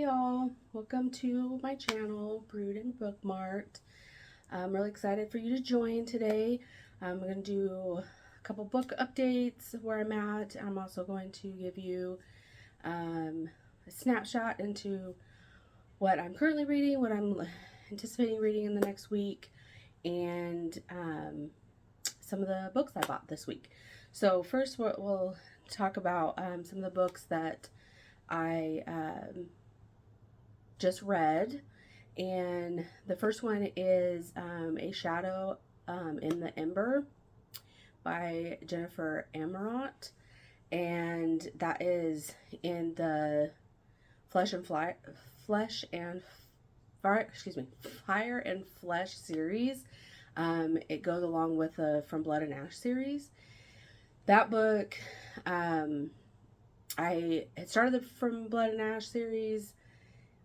y'all, welcome to my channel, Brewed and Bookmarked. I'm really excited for you to join today. I'm going to do a couple book updates where I'm at. I'm also going to give you a snapshot into what I'm currently reading, what I'm anticipating reading in the next week, and some of the books I bought this week. So first we'll talk about some of the books that I just read, and the first one is A Shadow in the Ember by Jennifer Amorant, and that is in the Fire and Flesh series. It goes along with the From Blood and Ash series. That book, I had started the From Blood and Ash series,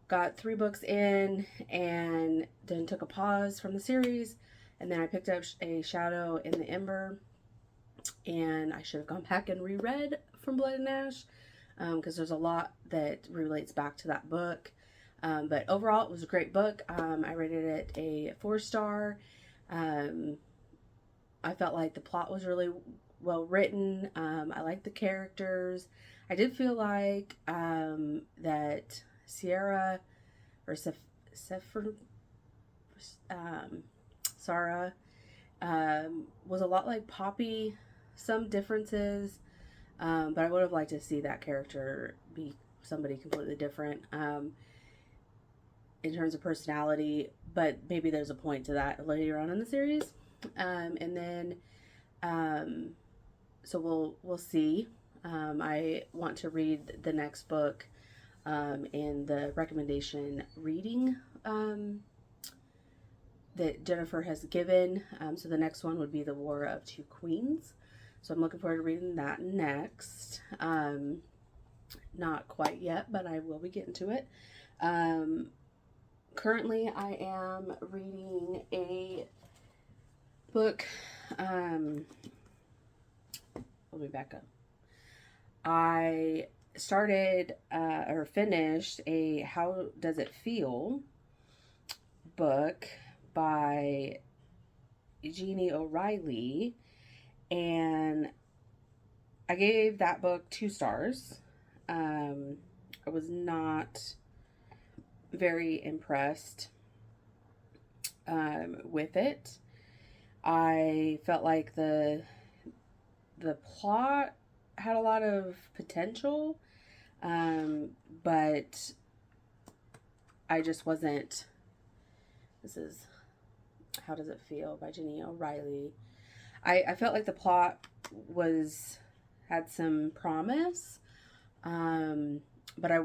got 3 books in, and then took a pause from the series, and then I picked up A Shadow in the Ember, and I should have gone back and reread From Blood and Ash, because there's a lot that relates back to that book. But overall, it was a great book. I rated it a 4-star. I felt like the plot was really well written. I liked the characters. I did feel like that Sierra or Sarah was a lot like Poppy. Some differences, but I would have liked to see that character be somebody completely different in terms of personality, but maybe there's a point to that later on in the series. And then so we'll see. I want to read the next book in the recommendation reading that Jennifer has given. So the next one would be The War of Two Queens. So I'm looking forward to reading that next. Not quite yet, but I will be getting to it. Currently, I am reading a book. Let me back up. I started or finished a How Does It Feel book by Jeannie O'Reilly, and I gave that book 2 stars. I was not very impressed with it. I felt like the plot had a lot of potential, but I just wasn't. This is How Does It Feel by Jeannie O'Reilly. I felt like the plot had some promise, but I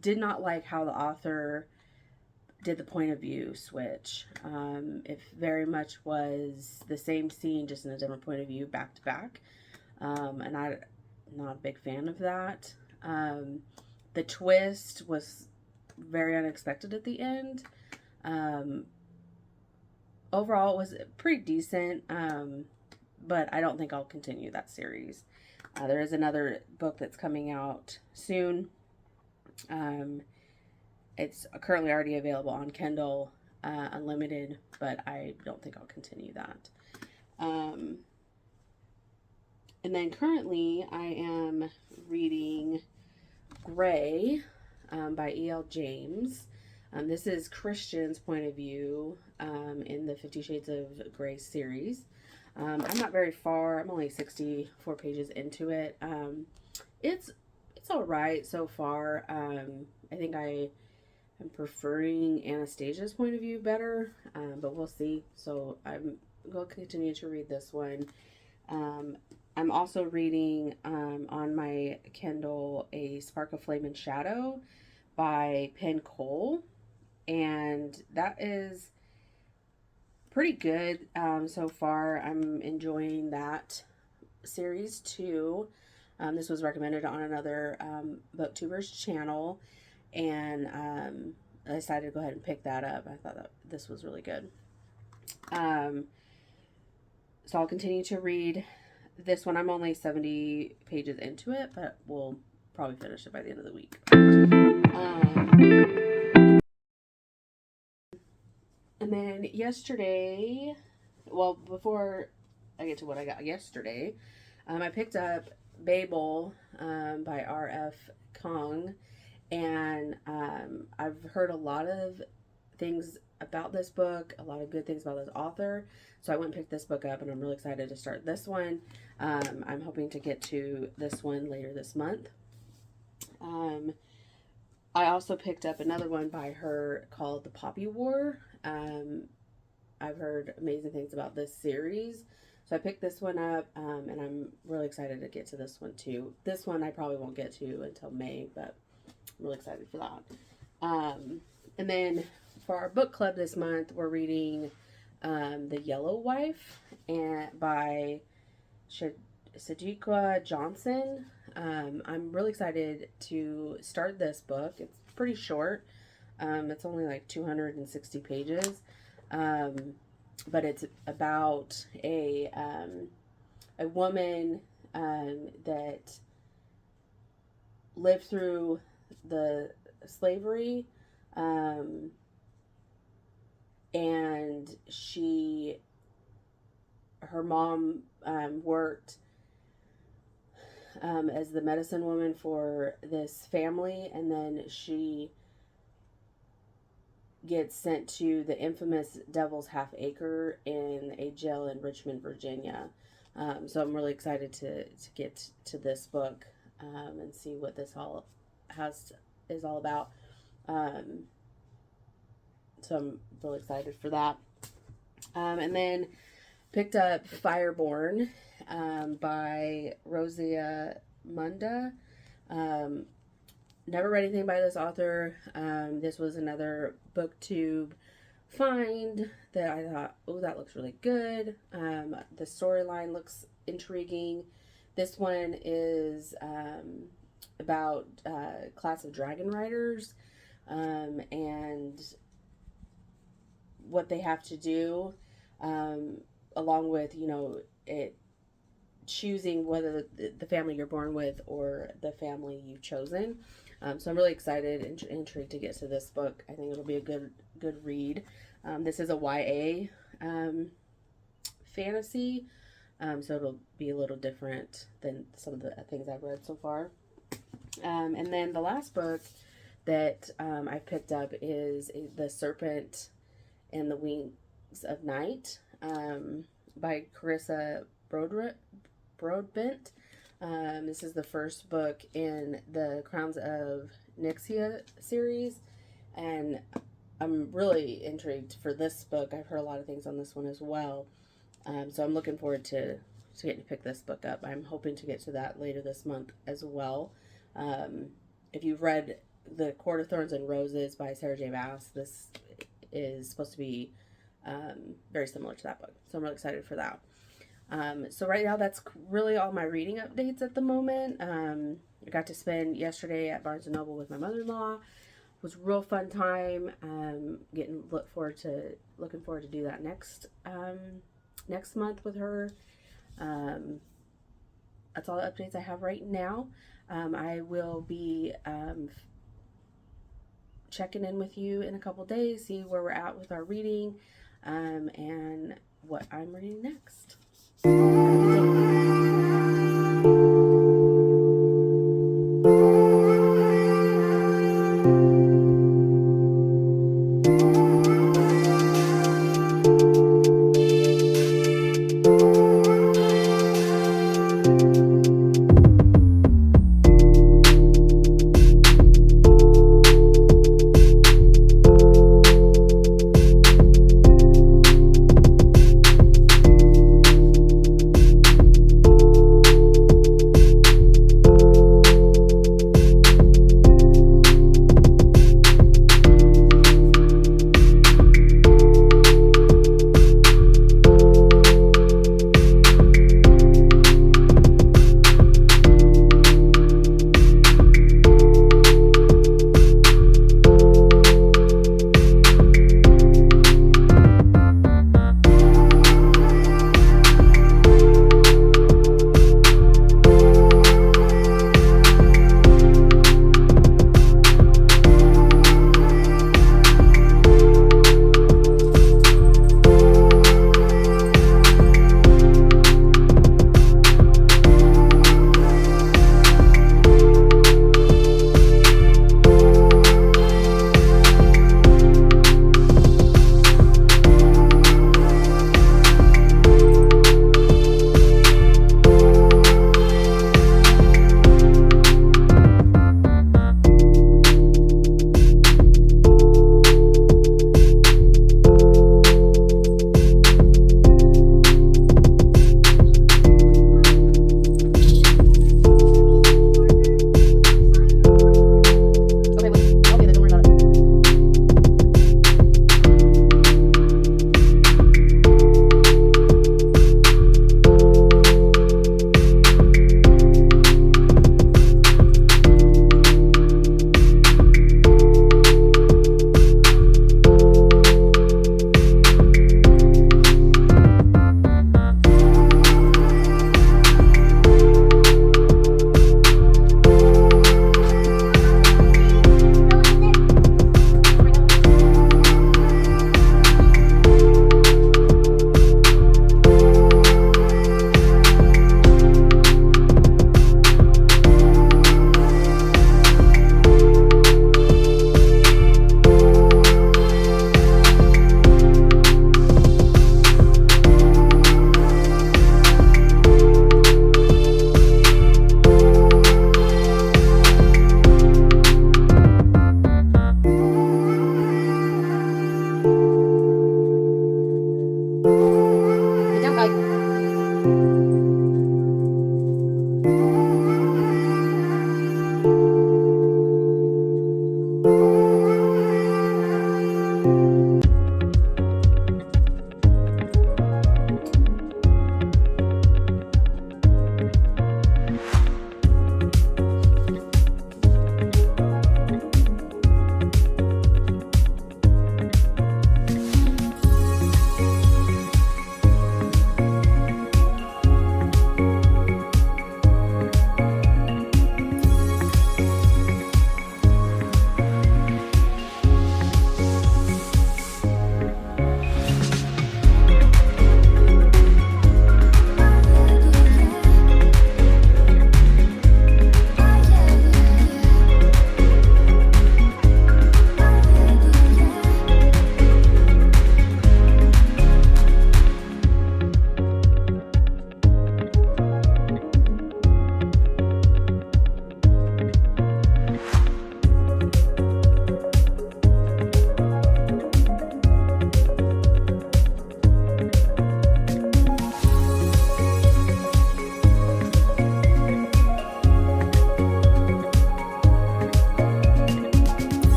did not like how the author did the point of view switch. It very much was the same scene, just in a different point of view, back to back. And I'm not a big fan of that. The twist was very unexpected at the end. Overall, it was pretty decent, but I don't think I'll continue that series. There is another book that's coming out soon. It's currently already available on Kindle Unlimited, but I don't think I'll continue that. And then currently I am reading Grey by E.L. James. This is Christian's point of view in the 50 Shades of Grey series. I'm not very far. I'm only 64 pages into it. It's all right so far. I think I am preferring Anastasia's point of view better, but we'll see. So I'm going to continue to read this one. I'm also reading on my Kindle A Spark of Flame and Shadow by Penn Cole, and that is pretty good so far. I'm enjoying that series too. This was recommended on another booktuber's channel, and I decided to go ahead and pick that up. I thought that this was really good. So I'll continue to read this one. I'm only 70 pages into it, but we'll probably finish it by the end of the week. And then yesterday, well, before I get to what I got yesterday, I picked up Babel by R.F. Kong, and I've heard a lot of things about this book, a lot of good things about this author. So I went and picked this book up, and I'm really excited to start this one. I'm hoping to get to this one later this month. I also picked up another one by her called The Poppy War. I've heard amazing things about this series. So I picked this one up, and I'm really excited to get to this one too. This one I probably won't get to until May, but I'm really excited for that. And then for our book club this month, we're reading The Yellow Wife by Sajikwa Johnson. I'm really excited to start this book. It's pretty short. It's only like 260 pages. But it's about a woman that lived through the slavery, and her mom worked as the medicine woman for this family, and then she gets sent to the infamous Devil's Half Acre in a jail in Richmond, Virginia. So I'm really excited to get to this book and see what this all is all about. So I'm really excited for that. And then picked up Fireborn by Rosia Munda. Never read anything by this author. This was another BookTube find that I thought, oh, that looks really good. The storyline looks intriguing. This one is about a class of dragon riders and what they have to do, along with, choosing whether the family you're born with or the family you've chosen. So I'm really excited and intrigued to get to this book. I think it'll be a good read. This is a YA fantasy, so it'll be a little different than some of the things I've read so far. And then the last book that I picked up is The Serpent and the Wings of Night by Carissa Broadbent. This is the first book in the Crowns of Nyxia series, and I'm really intrigued for this book. I've heard a lot of things on this one as well, so I'm looking forward to getting to pick this book up. I'm hoping to get to that later this month as well. If you've read The Court of Thorns and Roses by Sarah J. Maas, this is supposed to be very similar to that book, so I'm really excited for that. So right now, that's really all my reading updates at the moment. I got to spend yesterday at Barnes & Noble with my mother-in-law. It was a real fun time. Looking forward to do that next month with her. That's all the updates I have right now. I will be checking in with you in a couple days, see where we're at with our reading, and what I'm reading next. Thank you.